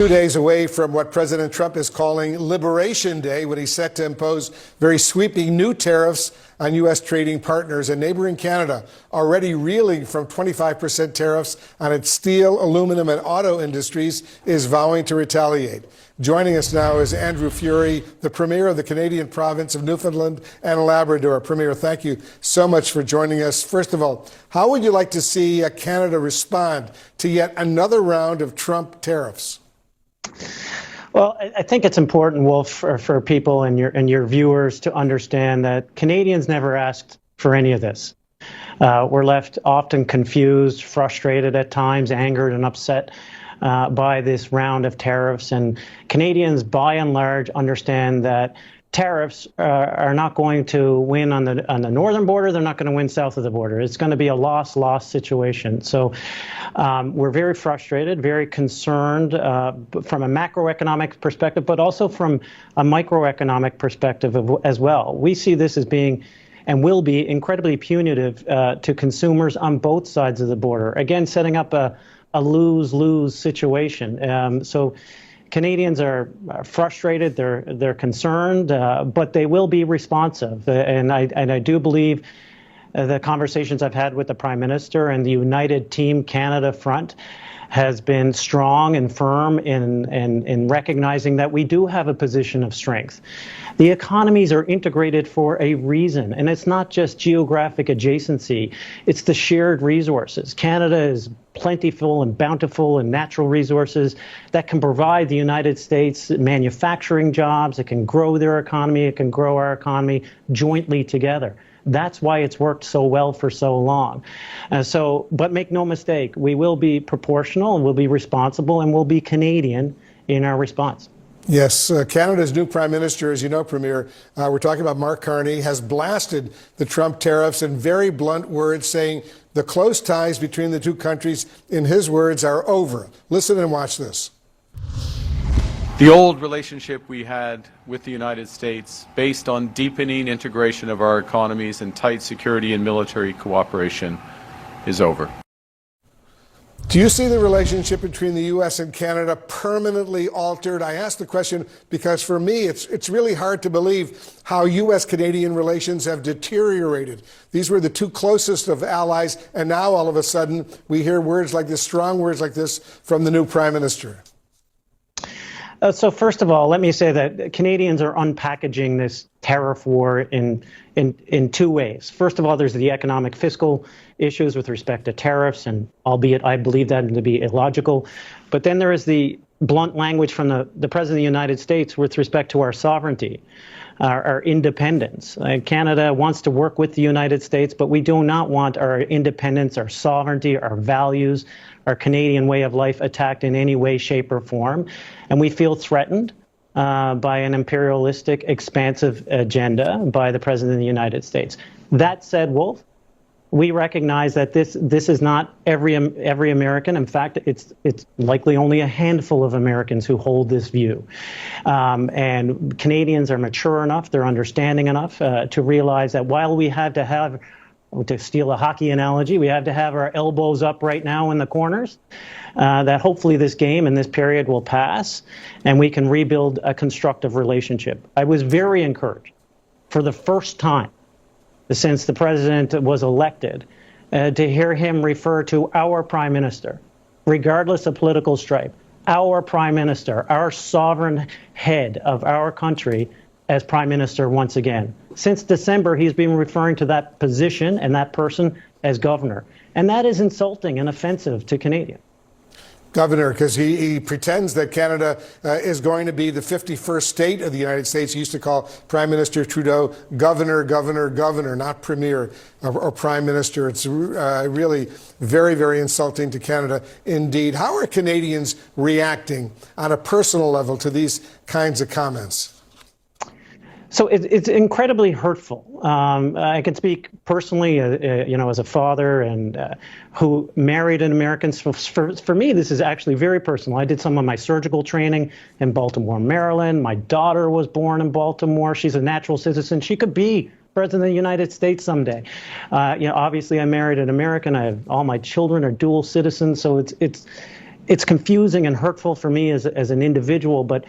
2 days away from what President Trump is calling Liberation Day, when he's set to impose very sweeping new tariffs on U.S. trading partners, and neighboring Canada, already reeling from 25% tariffs on its steel, aluminum, and auto industries, is vowing to retaliate. Joining us now is Andrew Furey, the Premier of the Canadian province of Newfoundland and Labrador. Premier, thank you so much for joining us. First of all, how would you like to see Canada respond to yet another round of Trump tariffs? Well, I think it's important, Wolf, for people and your viewers to understand that Canadians never asked for any of this. We're left often confused, frustrated at times, angered and upset by this round of tariffs. And Canadians, by and large, understand that tariffs are not going to win on the northern border. They're not going to win south of the border. It's going to be a loss-loss situation. So we're very frustrated, very concerned from a macroeconomic perspective, but also from a microeconomic perspective as well. We see this as being and will be incredibly punitive to consumers on both sides of the border. Again, setting up a lose-lose situation. So Canadians are frustrated, they're concerned, but they will be responsive. And I do believe the conversations I've had with the Prime Minister and the United Team Canada front has been strong and firm in recognizing that we do have a position of strength. The economies are integrated for a reason, and it's not just geographic adjacency, it's the shared resources. Canada is plentiful and bountiful in natural resources that can provide the United States manufacturing jobs. It can grow their economy, it can grow our economy jointly together. That's why it's worked so well for so long. But make no mistake, we will be proportional and we'll be responsible and we'll be Canadian in our response. Yes, Canada's new Prime Minister, as you know, Premier, we're talking about Mark Carney, has blasted the Trump tariffs in very blunt words, saying the close ties between the two countries, in his words, are over. Listen and watch this. The old relationship we had with the United States, based on deepening integration of our economies and tight security and military cooperation, is over. Do you see the relationship between the U.S. and Canada permanently altered? I ask the question because for me, it's really hard to believe how U.S.-Canadian relations have deteriorated. These were the two closest of allies, and now all of a sudden we hear words like this, strong words like this from the new Prime Minister. So first of all, let me say that Canadians are unpackaging this tariff war in two ways. First of all, there's the economic fiscal issues with respect to tariffs, and albeit I believe that to be illogical. But then there is the blunt language from the President of the United States with respect to our sovereignty, our independence. Canada wants to work with the United States, but we do not want our independence, our sovereignty, our values, our Canadian way of life attacked in any way, shape, or form. And we feel threatened by an imperialistic, expansive agenda by the President of the United States. That said, Wolf, we recognize that this is not every American. In fact, it's likely only a handful of Americans who hold this view. And Canadians are mature enough, they're understanding enough to realize that while we had to steal a hockey analogy, we have to have our elbows up right now in the corners, that hopefully this game and this period will pass and we can rebuild a constructive relationship. I was very encouraged for the first time since the president was elected to hear him refer to our Prime Minister, regardless of political stripe, our Prime Minister, our sovereign head of our country, as Prime Minister once again. Since December, he's been referring to that position and that person as governor. And that is insulting and offensive to Canadians. Governor, because he pretends that Canada is going to be the 51st state of the United States. He used to call Prime Minister Trudeau governor, governor, governor, not premier or prime minister. It's really very, very insulting to Canada indeed. How are Canadians reacting on a personal level to these kinds of comments? So it's incredibly hurtful. I can speak personally, as a father and who married an American. For me, this is actually very personal. I did some of my surgical training in Baltimore, Maryland. My daughter was born in Baltimore. She's a natural citizen. She could be President of the United States someday. Obviously, I married an American. All my children are dual citizens. So it's it's confusing and hurtful for me as an individual, but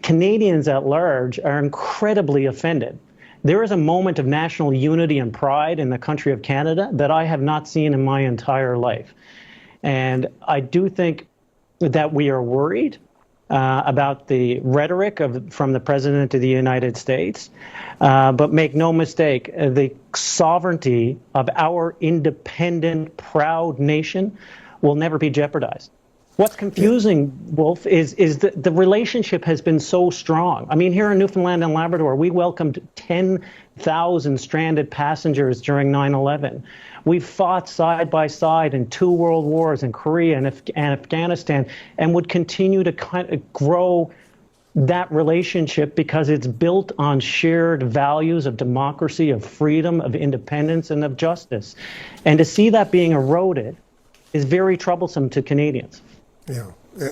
Canadians at large are incredibly offended. There is a moment of national unity and pride in the country of Canada that I have not seen in my entire life. And I do think that we are worried about the rhetoric from the President of the United States. But make no mistake, the sovereignty of our independent, proud nation will never be jeopardized. What's confusing, Wolf, is that the relationship has been so strong. I mean, here in Newfoundland and Labrador, we welcomed 10,000 stranded passengers during 9/11. We've fought side by side in 2 world wars in Korea and Afghanistan, and would continue to kind of grow that relationship because it's built on shared values of democracy, of freedom, of independence, and of justice. And to see that being eroded is very troublesome to Canadians. Yeah.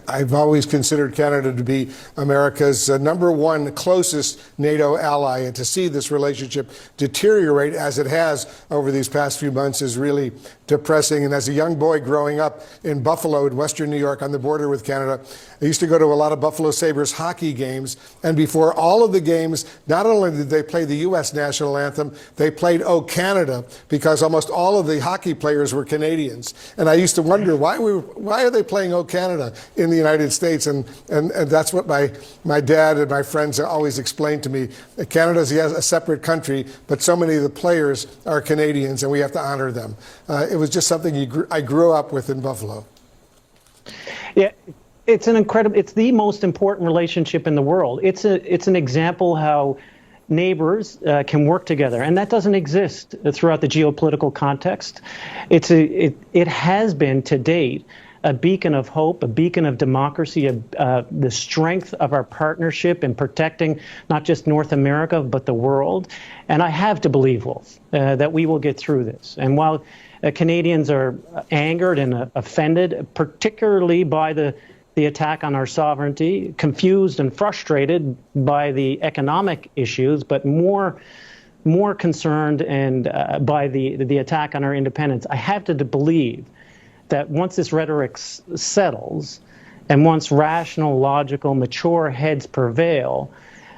I've always considered Canada to be America's #1 closest NATO ally, and to see this relationship deteriorate as it has over these past few months is really depressing. And as a young boy growing up in Buffalo in Western New York on the border with Canada, I used to go to a lot of Buffalo Sabres hockey games, and before all of the games, not only did they play the U.S. national anthem, they played "O Canada," because almost all of the hockey players were Canadians. And I used to wonder, why are they playing "O Canada" in the United States? And that's what my dad and my friends always explained to me. Canada's a separate country, but so many of the players are Canadians, and we have to honor them. It was just something I grew up with in Buffalo. Yeah, it's the most important relationship in the world. It's an example how neighbors can work together, and that doesn't exist throughout the geopolitical context. It has been to date a beacon of hope, a beacon of democracy, the strength of our partnership in protecting not just North America, but the world. And I have to believe, Wolf, that we will get through this. And while Canadians are angered and offended, particularly by the attack on our sovereignty, confused and frustrated by the economic issues, but more concerned and by the attack on our independence, I have to believe that once this rhetoric settles, and once rational, logical, mature heads prevail,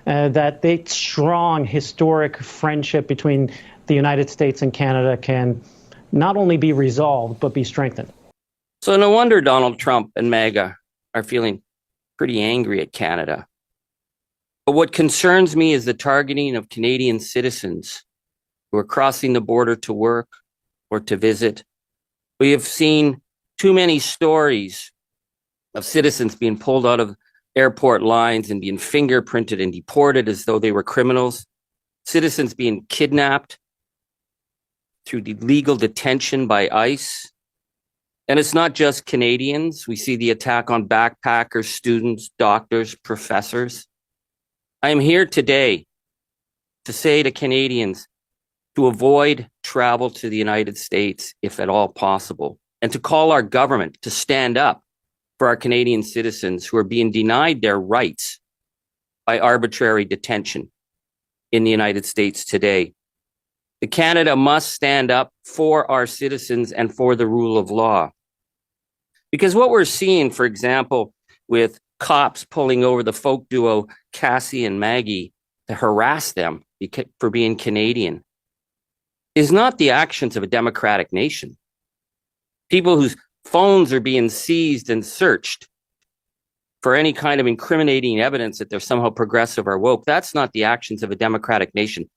that the strong historic friendship between the United States and Canada can not only be resolved, but be strengthened. So no wonder Donald Trump and MAGA are feeling pretty angry at Canada. But what concerns me is the targeting of Canadian citizens who are crossing the border to work or to visit. We have seen too many stories of citizens being pulled out of airport lines and being fingerprinted and deported as though they were criminals. Citizens being kidnapped through illegal detention by ICE. And it's not just Canadians. We see the attack on backpackers, students, doctors, professors. I am here today to say to Canadians to avoid travel to the United States if at all possible, and to call our government to stand up for our Canadian citizens who are being denied their rights by arbitrary detention in the United States today. Canada must stand up for our citizens and for the rule of law. Because what we're seeing, for example, with cops pulling over the folk duo Cassie and Maggie to harass them for being Canadian, is not the actions of a democratic nation. People whose phones are being seized and searched for any kind of incriminating evidence that they're somehow progressive or woke, that's not the actions of a democratic nation.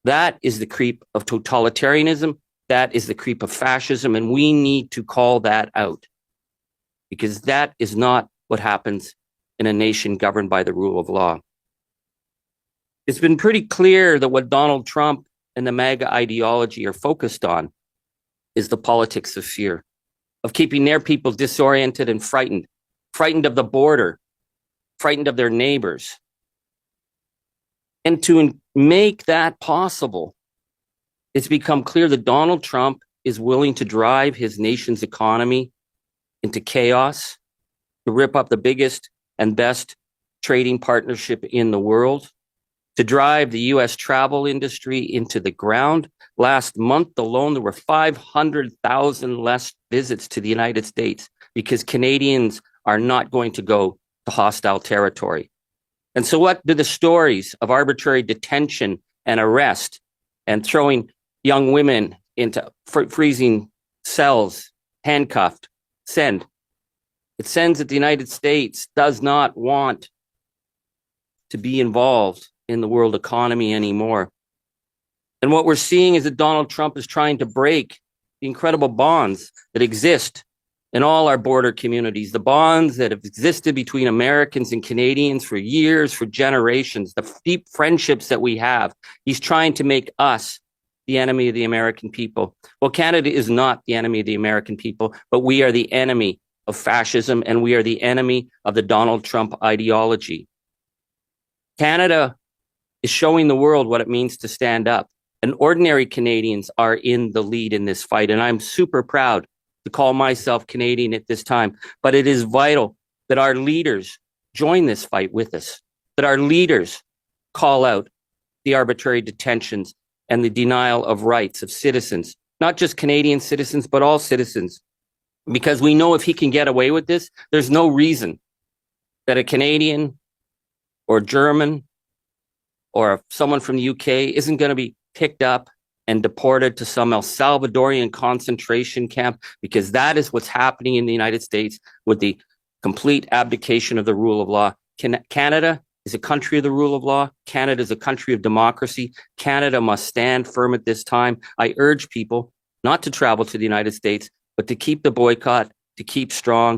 That is the creep of totalitarianism. That is the creep of fascism. And we need to call that out, because that is not what happens in a nation governed by the rule of law. It's been pretty clear that what Donald Trump and the MAGA ideology are focused on is the politics of fear, of keeping their people disoriented and frightened of the border, frightened of their neighbors. And to make that possible, it's become clear that Donald Trump is willing to drive his nation's economy into chaos, to rip up the biggest and best trading partnership in the world, to drive the U.S. travel industry into the ground. Last month alone, there were 500,000 less visits to the United States because Canadians are not going to go to hostile territory. And so what do the stories of arbitrary detention and arrest and throwing young women into freezing cells, handcuffed, send? It sends that the United States does not want to be involved in the world economy anymore. And what we're seeing is that Donald Trump is trying to break the incredible bonds that exist in all our border communities, the bonds that have existed between Americans and Canadians for years, for generations, the deep friendships that we have. He's trying to make us the enemy of the American people. Well, Canada is not the enemy of the American people, but we are the enemy of fascism, and we are the enemy of the Donald Trump ideology. Canada is showing the world what it means to stand up, and ordinary Canadians are in the lead in this fight, and I'm super proud to call myself Canadian at this time. But it is vital that our leaders join this fight with us, that our leaders call out the arbitrary detentions and the denial of rights of citizens, not just Canadian citizens, but all citizens. Because we know if he can get away with this, there's no reason that a Canadian or German or someone from the UK isn't going to be picked up and deported to some El Salvadorian concentration camp, because that is what's happening in the United States with the complete abdication of the rule of law. Canada is a country of the rule of law. Canada is a country of democracy. Canada must stand firm at this time. I urge people not to travel to the United States, but to keep the boycott, to keep strong,